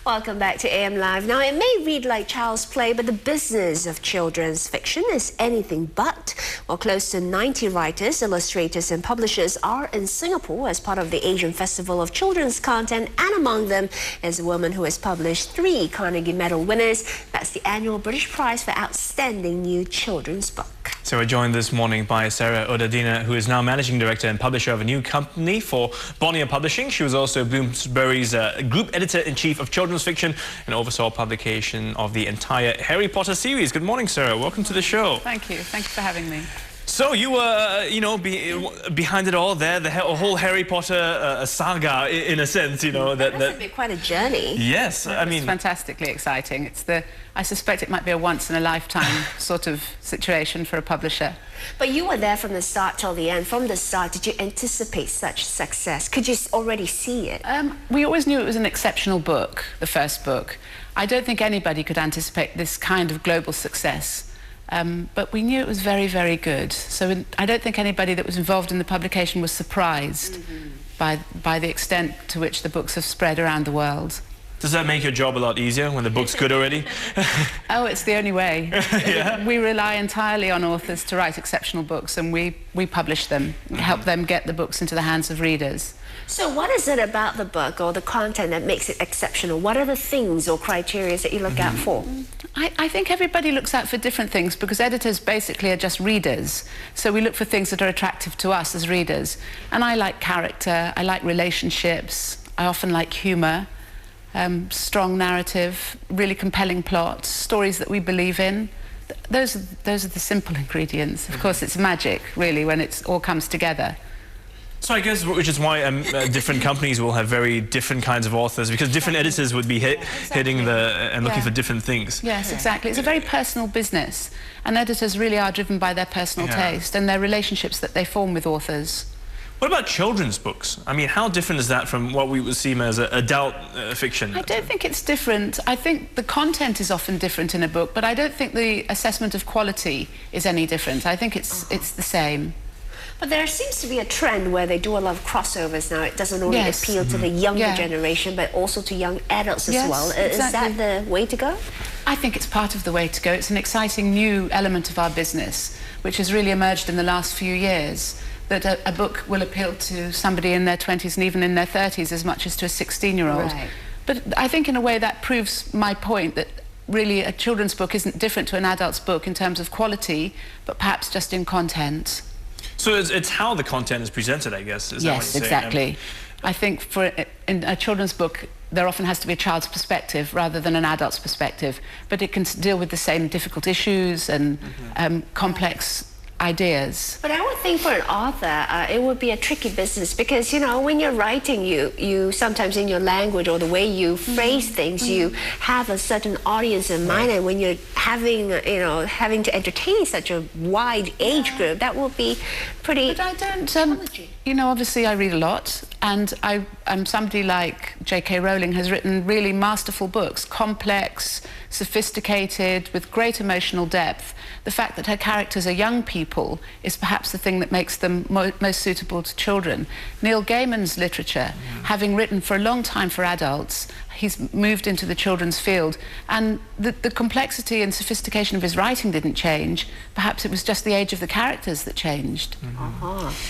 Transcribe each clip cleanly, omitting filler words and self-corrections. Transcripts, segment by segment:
Welcome back to AM Live. Now, it may read like child's play, but the business of children's fiction is anything but. Well, close to 90 writers, illustrators and publishers are in Singapore as part of the Asian Festival of Children's Content, and among them is a woman who has published 3 Carnegie Medal winners. That's the annual British Prize for Outstanding New Children's Book. So we're joined this morning by Sarah Odedina, who is now Managing Director and Publisher of a new company for Bonnier Publishing. She was also Bloomsbury's Group Editor-in-Chief of Children's Fiction and oversaw publication of the entire Harry Potter series. Good morning, Sarah. Welcome to the show. Thank you. Thank you for having me. So you were, behind it all there, the whole Harry Potter saga, in a sense, That must be quite a journey. Yes, I mean... It's fantastically exciting. I suspect it might be a once-in-a-lifetime sort of situation for a publisher. But you were there from the start till the end. From the start, did you anticipate such success? Could you already see it? We always knew it was an exceptional book, the first book. I don't think anybody could anticipate this kind of global success. But we knew it was very, very good. So I don't think anybody that was involved in the publication was surprised by the extent to which the books have spread around the world. Does that make your job a lot easier when the book's good already? Oh, it's the only way. Yeah. We rely entirely on authors to write exceptional books, and we publish them, help them get the books into the hands of readers. So what is it about the book or the content that makes it exceptional? What are the things or criteria that you look out for? I think everybody looks out for different things, because editors basically are just readers. So we look for things that are attractive to us as readers. And I like character, I like relationships, I often like humour, strong narrative, really compelling plots, stories that we believe in. Those are the simple ingredients. Of course, it's magic, really, when it all comes together. So I guess, which is why different companies will have very different kinds of authors, because different editors would be hitting and looking for different things. Yes, exactly. It's a very personal business, and editors really are driven by their personal taste and their relationships that they form with authors. What about children's books? I mean, how different is that from what we would see as adult fiction? I don't think it's different. I think the content is often different in a book, but I don't think the assessment of quality is any different. I think it's the same. But there seems to be a trend where they do a lot of crossovers now. It doesn't only appeal to the younger generation, but also to young adults as well. Exactly. Is that the way to go? I think it's part of the way to go. It's an exciting new element of our business, which has really emerged in the last few years, that a book will appeal to somebody in their 20s and even in their 30s as much as to a 16-year-old. Right. But I think in a way that proves my point that really a children's book isn't different to an adult's book in terms of quality, but perhaps just in content. So it's how the content is presented, I guess. Is that what you're saying? Exactly. I think in a children's book, there often has to be a child's perspective rather than an adult's perspective, but it can deal with the same difficult issues and complex ideas. But I would think for an author, it would be a tricky business, because, when you're writing, you sometimes in your language or the way you phrase things, you have a certain audience in mind, and when you're having to entertain such a wide age group, that will be pretty... But I don't, obviously I read a lot, and I'm somebody like J.K. Rowling has written really masterful books, complex, sophisticated, with great emotional depth. The fact that her characters are young people is perhaps the thing that makes them most suitable to children. Neil Gaiman's literature, having written for a long time for adults, he's moved into the children's field, and the complexity and sophistication of his writing didn't change. Perhaps it was just the age of the characters that changed.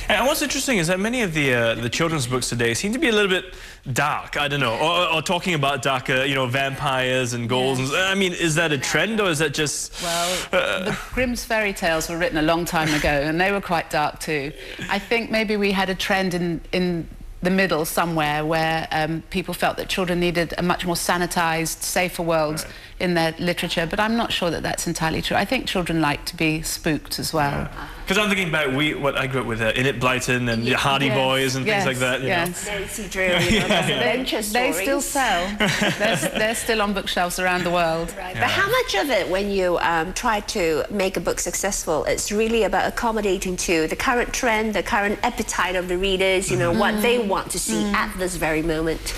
And what's interesting is that many of the children's books today seem to be a little bit dark, I don't know, or talking about darker, vampires and ghouls. Yes. I mean, is that a trend, or is that just... Well, the Grimm's fairy tales were written a long time ago, and they were quite dark too. I think maybe we had a trend in the middle somewhere where people felt that children needed a much more sanitized, safer world in their literature, but I'm not sure that that's entirely true. I think children like to be spooked as well. Because I'm thinking about what I grew up with, Enid Blyton and the Hardy Boys and things like that. Nancy Drew, adventure stories. They still sell. they're still on bookshelves around the world. Right. But how much of it, when you try to make a book successful, it's really about accommodating to the current trend, the current appetite of the readers, what they want to see at this very moment?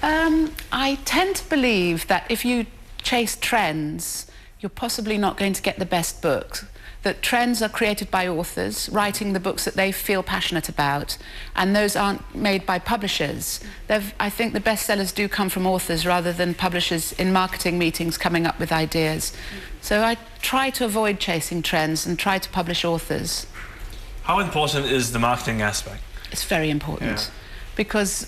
I tend to believe that if you chase trends, you're possibly not going to get the best books. That trends are created by authors writing the books that they feel passionate about, and those aren't made by publishers. I think the bestsellers do come from authors rather than publishers in marketing meetings coming up with ideas. So I try to avoid chasing trends and try to publish authors. How important is the marketing aspect? It's very important, because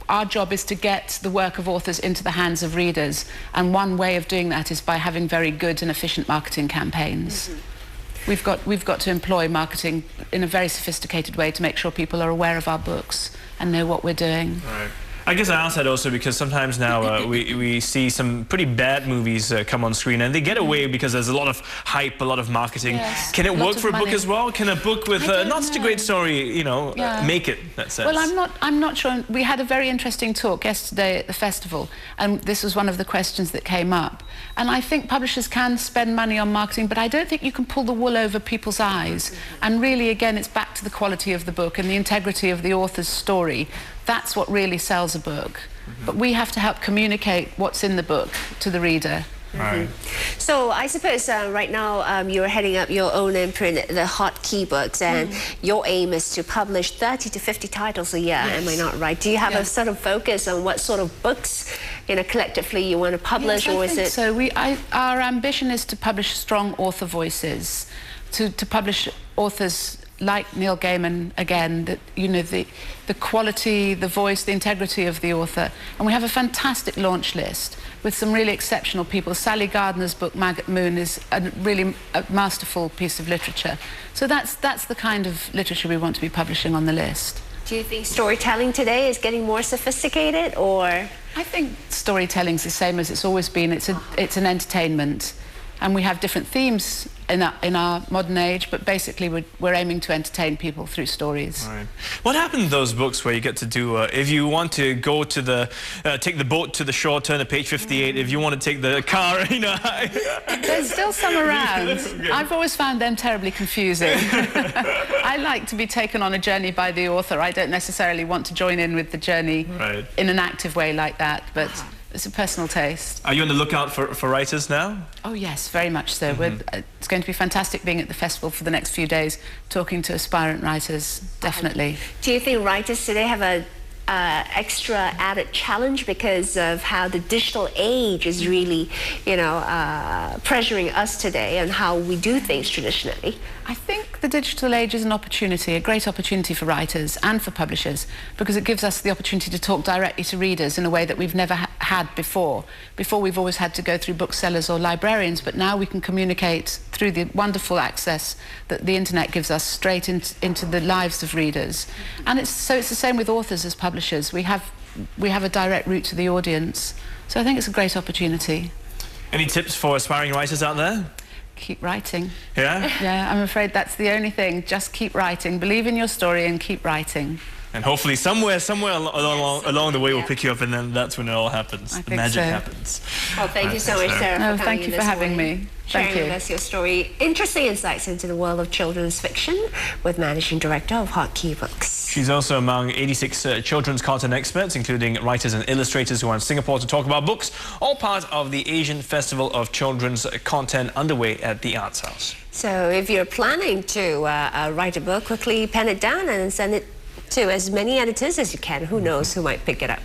our job is to get the work of authors into the hands of readers, and one way of doing that is by having very good and efficient marketing campaigns. We've got to employ marketing in a very sophisticated way to make sure people are aware of our books and know what we're doing. Right. I guess I asked that also because sometimes now we see some pretty bad movies come on screen, and they get away because there's a lot of hype, a lot of marketing. Yes, can it work for a book as well? Can a book with not such a great story, you know, make it, in that sense? Well, I'm not sure. We had a very interesting talk yesterday at the festival, and this was one of the questions that came up. And I think publishers can spend money on marketing, but I don't think you can pull the wool over people's eyes. And really, again, it's back to the quality of the book and the integrity of the author's story. That's what really sells a book. But we have to help communicate what's in the book to the reader. Right. So I suppose right now you're heading up your own imprint, the Hot Key Books, and your aim is to publish 30 to 50 titles a year. Am I not right? Do you have a sort of focus on what sort of books, you know, collectively you want to publish, or is it? So our ambition is to publish strong author voices, to publish authors like Neil Gaiman again, that, you know, the quality, the voice, the integrity of the author. And we have a fantastic launch list with some really exceptional people. Sally Gardner's book, Maggot Moon, is a masterful piece of literature. So that's the kind of literature we want to be publishing on the list. Do you think storytelling today is getting more sophisticated, or? I think storytelling's the same as it's always been. It's an entertainment. And we have different themes in our modern age, but basically we're aiming to entertain people through stories. Right. What happened to those books where you get to do, if you want to go to take the boat to the shore, turn to page 58, if you want to take the car, you know. There's still some around. I've always found them terribly confusing. I like to be taken on a journey by the author. I don't necessarily want to join in with the journey in an active way like that, but it's a personal taste. Are you on the lookout for writers now? Oh yes, very much so. It's going to be fantastic being at the festival for the next few days, talking to aspirant writers, definitely. Do you think writers today have a extra added challenge because of how the digital age is really, you know, pressuring us today and how we do things traditionally? I think the digital age is an opportunity, a great opportunity for writers and for publishers, because it gives us the opportunity to talk directly to readers in a way that we've never had before. Before, we've always had to go through booksellers or librarians, but now we can communicate through the wonderful access that the internet gives us straight into the lives of readers. And it's the same with authors as publishers. We have a direct route to the audience. So I think it's a great opportunity. Any tips for aspiring writers out there? Keep writing. Yeah? Yeah, I'm afraid that's the only thing. Just keep writing. Believe in your story and keep writing. And hopefully somewhere along the way we'll pick you up, and then that's when it all happens. The magic happens. Well, thank you so much, Sarah, for thank you for having me. Sharing with us your story. Interesting insights into the world of children's fiction with Managing Director of Hot Key Books. She's also among 86 children's content experts, including writers and illustrators who are in Singapore to talk about books, all part of the Asian Festival of Children's Content underway at the Arts House. So if you're planning to write a book, quickly pen it down and send it to as many editors as you can. Who knows who might pick it up.